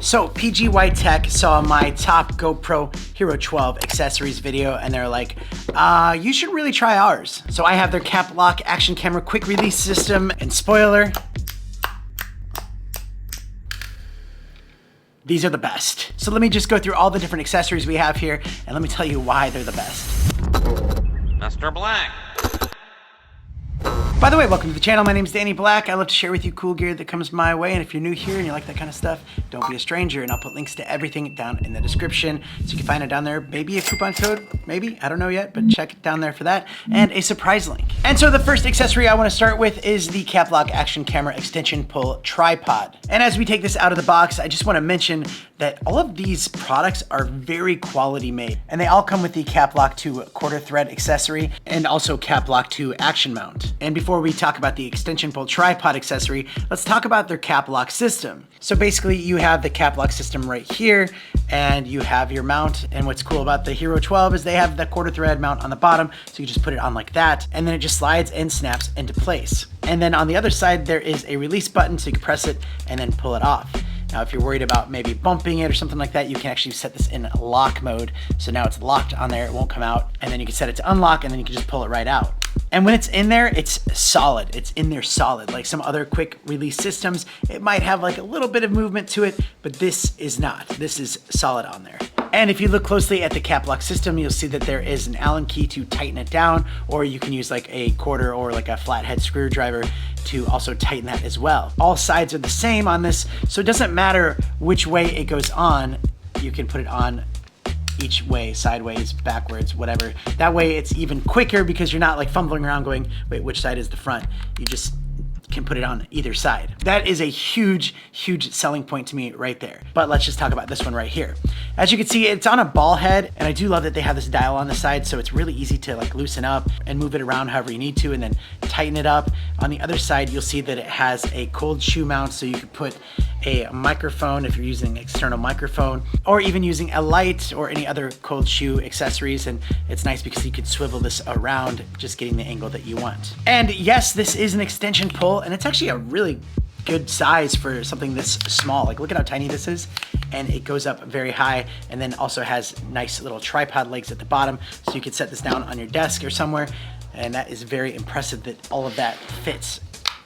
So PGYTECH saw my top GoPro Hero 12 accessories video and they're like, you should really try ours. So I have their CapLock action camera quick release system, and spoiler, these are the best. So let me just go through all the different accessories we have here and let me tell you why they're the best. Mr. Black. By the way, welcome to the channel. My name is Danny Black. I love to share with you cool gear that comes my way, and if you're new here and you like that kind of stuff, don't be a stranger, and I'll put links to everything down in the description so you can find it down there. Maybe a coupon code, maybe, I don't know yet, but check it down there for that, and a surprise link. And so the first accessory I want to start with is the CapLock action camera extension pull tripod. And as we take this out of the box, I just want to mention that all of these products are very quality made, and they all come with the CapLock 2 quarter thread accessory and also CapLock 2 action mount. And before we talk about the extension pull tripod accessory, let's talk about their CapLock system. So basically you have the CapLock system right here and you have your mount, and what's cool about the Hero 12 is they have the quarter thread mount on the bottom, so you just put it on like that and then it just slides and snaps into place. And then on the other side there is a release button so you can press it and then pull it off. Now, if you're worried about maybe bumping it or something like that, you can actually set this in lock mode. So now it's locked on there, it won't come out. And then you can set it to unlock and then you can just pull it right out. And when it's in there, it's solid. It's in there solid. Like some other quick release systems, it might have like a little bit of movement to it, but this is not. This is solid on there. And if you look closely at the CapLock system, you'll see that there is an Allen key to tighten it down, or you can use like a quarter or like a flathead screwdriver to also tighten that as well. All sides are the same on this, so it doesn't matter which way it goes on. You can put it on each way, sideways, backwards, whatever. That way it's even quicker because you're not like fumbling around going, wait, which side is the front? You just can put it on either side. That is a huge, huge selling point to me right there. But let's just talk about this one right here. As you can see, it's on a ball head, and I do love that they have this dial on the side, so it's really easy to like loosen up and move it around however you need to and then tighten it up. On the other side, you'll see that it has a cold shoe mount, so you could put a microphone if you're using an external microphone, or even using a light or any other cold shoe accessories. And it's nice because you could swivel this around, just getting the angle that you want. And yes, this is an extension pull, and it's actually a really good size for something this small. Like, look at how tiny this is, and it goes up very high, and then also has nice little tripod legs at the bottom, so you could set this down on your desk or somewhere. And that is very impressive that all of that fits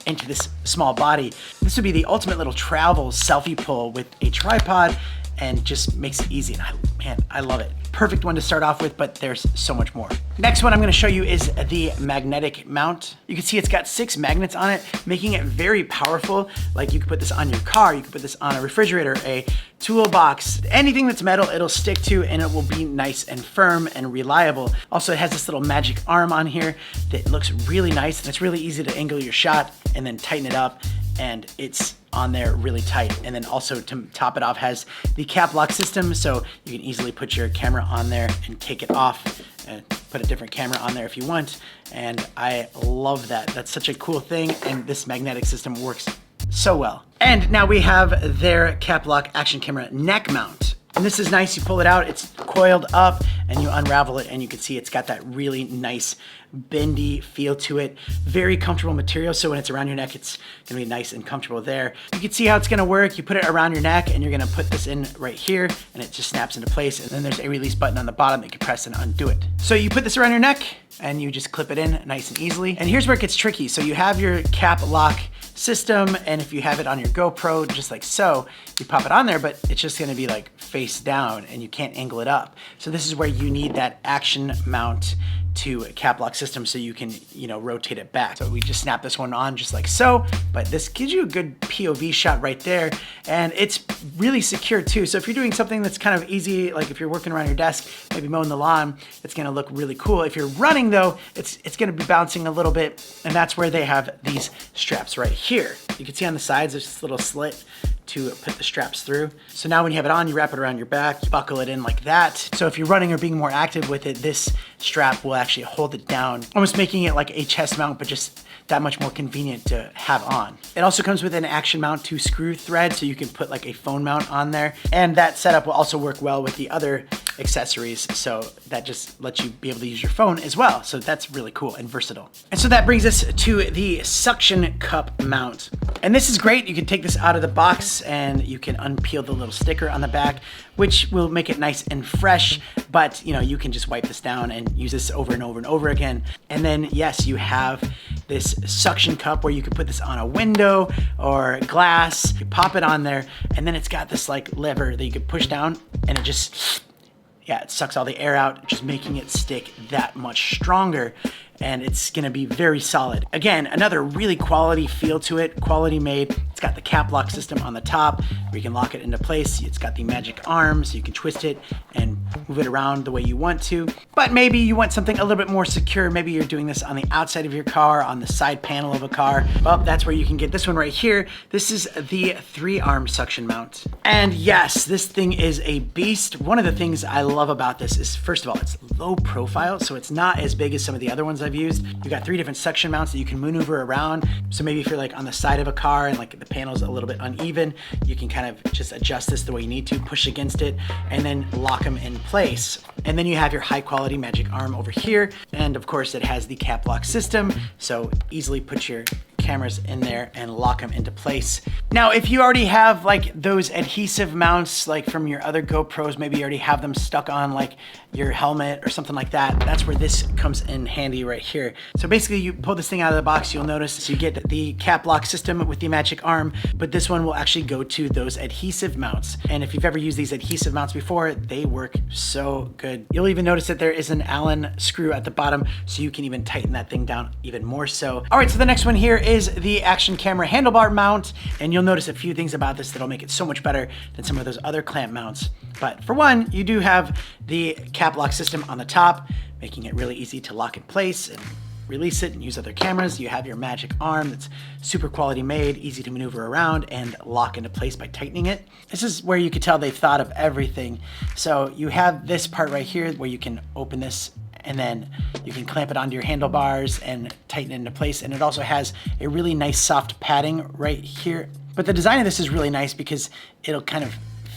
into this small body. This would be the ultimate little travel selfie pull with a tripod, and just makes it easy. And man, I love it. Perfect one to start off with, but there's so much more. Next one I'm gonna show you is the magnetic mount. You can see it's got 6 magnets on it, making it very powerful. Like, you could put this on your car, you could put this on a refrigerator, a toolbox, anything that's metal, it'll stick to, and it will be nice and firm and reliable. Also, it has this little magic arm on here that looks really nice, and it's really easy to angle your shot and then tighten it up, and it's on there really tight. And then also, to top it off, has the CapLock system, so you can easily put your camera on there and take it off and put a different camera on there if you want. And I love that. That's such a cool thing, and this magnetic system works so well. And now we have their CapLock action camera neck mount. And this is nice. You pull it out, it's coiled up, and you unravel it, and you can see it's got that really nice bendy feel to it. Very comfortable material, so when it's around your neck, it's gonna be nice and comfortable there. You can see how it's gonna work. You put it around your neck, and you're gonna put this in right here, and it just snaps into place, and then there's a release button on the bottom that you can press and undo it. So you put this around your neck, and you just clip it in nice and easily. And here's where it gets tricky. So you have your CapLock system, and if you have it on your GoPro, just like so, you pop it on there, but it's just gonna be like face down, and you can't angle it up. So this is where you need that action mount to a CapLock system, so you can, you know, rotate it back. So we just snap this one on just like so, but this gives you a good POV shot right there, and it's really secure too. So if you're doing something that's kind of easy, like if you're working around your desk, maybe mowing the lawn, it's gonna look really cool. If you're running though, it's gonna be bouncing a little bit, and that's where they have these straps right here. You can see on the sides, there's this little slit to put the straps through. So now when you have it on, you wrap it around your back, you buckle it in like that. So if you're running or being more active with it, this strap will actually hold it down, almost making it like a chest mount, but just that much more convenient to have on. It also comes with an action mount to screw thread, so you can put like a phone mount on there. And that setup will also work well with the other accessories, so that just lets you be able to use your phone as well. So that's really cool and versatile. And so that brings us to the suction cup mount. And this is great. You can take this out of the box and you can unpeel the little sticker on the back, which will make it nice and fresh. But you can just wipe this down and use this over and over and over again. And then yes, you have this suction cup where you could put this on a window or glass. You pop it on there, and then it's got this like lever that you could push down, and it just, yeah, it sucks all the air out, just making it stick that much stronger. And it's gonna be very solid. Again, another really quality feel to it, quality made. It's got the CapLock system on the top where you can lock it into place. It's got the magic arm so you can twist it and move it around the way you want to. But maybe you want something a little bit more secure. Maybe you're doing this on the outside of your car, on the side panel of a car. Well, that's where you can get this one right here. This is the 3-arm suction mount. And yes, this thing is a beast. One of the things I love about this is, first of all, it's low profile, so it's not as big as some of the other ones I've used. You've got 3 different suction mounts that you can maneuver around. So maybe if you're like on the side of a car and like the panel's a little bit uneven, you can kind of just adjust this the way you need to, push against it, and then lock them in place. And then you have your high quality magic arm over here. And of course it has the CapLock system, so easily put your cameras in there and lock them into place. Now, if you already have like those adhesive mounts, like from your other GoPros, maybe you already have them stuck on like your helmet or something like that, that's where this comes in handy right here. So basically you pull this thing out of the box, you'll notice you get the CapLock system with the magic arm, but this one will actually go to those adhesive mounts. And if you've ever used these adhesive mounts before, they work so good. You'll even notice that there is an Allen screw at the bottom, so you can even tighten that thing down even more so. All right, so the next one here is the action camera handlebar mount, and you'll notice a few things about this that'll make it so much better than some of those other clamp mounts. But for one, you do have the CapLock system on the top, making it really easy to lock in place and release it and use other cameras. You have your magic arm that's super quality made, easy to maneuver around and lock into place by tightening it. This is where you could tell they've thought of everything. So you have this part right here where you can open this and then you can clamp it onto your handlebars and tighten it into place. And it also has a really nice soft padding right here. But the design of this is really nice because it'll kind of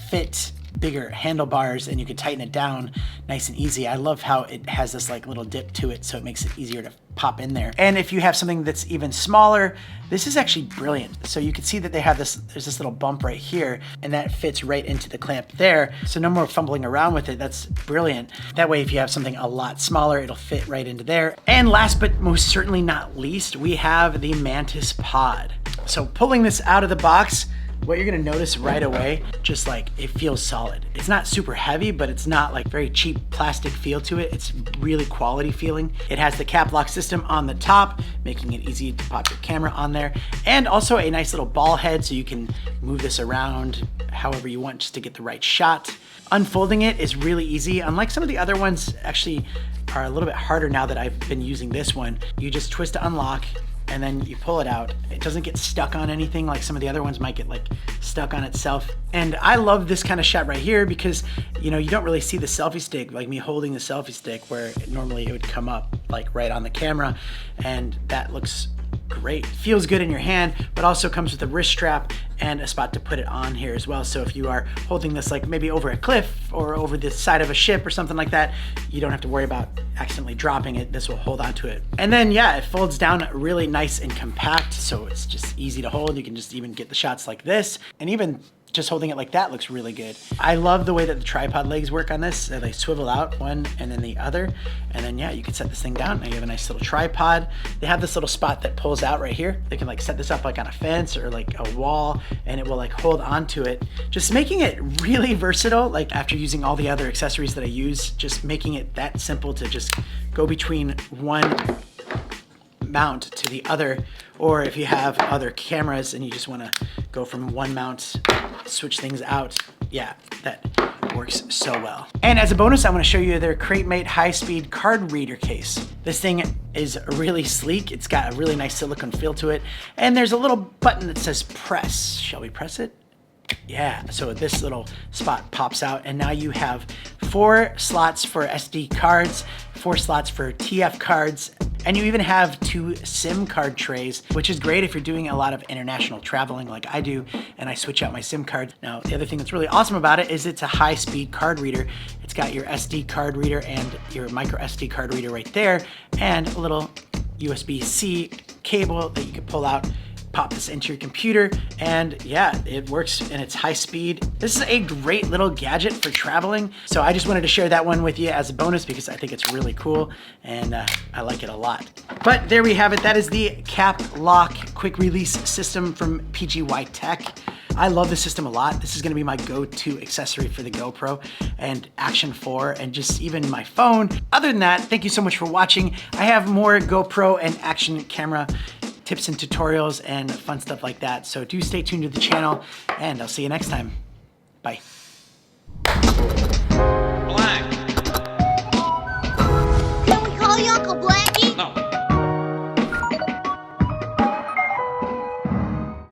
fit bigger handlebars and you can tighten it down nice and easy. I love how it has this like little dip to it, so it makes it easier to pop in there. And if you have something that's even smaller, this is actually brilliant. So you can see that they have this, there's this little bump right here, and that fits right into the clamp there. So no more fumbling around with it. That's brilliant. That way, if you have something a lot smaller, it'll fit right into there. And last but most certainly not least, we have the Mantis pod. So pulling this out of the box, what you're gonna notice right away, just like it feels solid. It's not super heavy, but it's not like very cheap plastic feel to it. It's really quality feeling. It has the CapLock system on the top, making it easy to pop your camera on there. And also a nice little ball head, so you can move this around however you want just to get the right shot. Unfolding it is really easy. Unlike some of the other ones, actually are a little bit harder now that I've been using this one. You just twist to unlock, and then you pull it out. It doesn't get stuck on anything like some of the other ones might get like stuck on itself. And I love this kind of shot right here because, you know, you don't really see the selfie stick, like me holding the selfie stick where normally it would come up like right on the camera, and that looks great. Feels good in your hand, but also comes with a wrist strap and a spot to put it on here as well. So if you are holding this like maybe over a cliff or over the side of a ship or something like that, you don't have to worry about accidentally dropping it. This will hold onto it. And then yeah, it folds down really nice and compact, so it's just easy to hold. You can just even get the shots like this, and even just holding it like that looks really good. I love the way that the tripod legs work on this. They swivel out one and then the other. And then yeah, you can set this thing down and you have a nice little tripod. They have this little spot that pulls out right here. They can like set this up like on a fence or like a wall, and it will like hold onto it. Just making it really versatile. Like after using all the other accessories that I use, just making it that simple to just go between one mount to the other. Or if you have other cameras and you just want to go from one mount, switch things out, yeah, that works so well. And as a bonus, I want to show you their CrateMate high-speed card reader case. This thing is really sleek. It's got a really nice silicone feel to it. And there's a little button that says press. Shall we press it? Yeah, so this little spot pops out, and now you have 4 slots for SD cards, 4 slots for TF cards, and you even have 2 SIM card trays, which is great if you're doing a lot of international traveling like I do, and I switch out my SIM cards. Now, the other thing that's really awesome about it is it's a high-speed card reader. It's got your SD card reader and your micro SD card reader right there, and a little USB-C cable that you can pull out, pop this into your computer, and yeah, it works and it's high speed. This is a great little gadget for traveling. So I just wanted to share that one with you as a bonus because I think it's really cool and I like it a lot. But there we have it. That is the CapLock quick release system from PGYTECH. I love this system a lot. This is gonna be my go-to accessory for the GoPro and Action 4 and just even my phone. Other than that, thank you so much for watching. I have more GoPro and action camera tips and tutorials and fun stuff like that. So do stay tuned to the channel and I'll see you next time. Bye.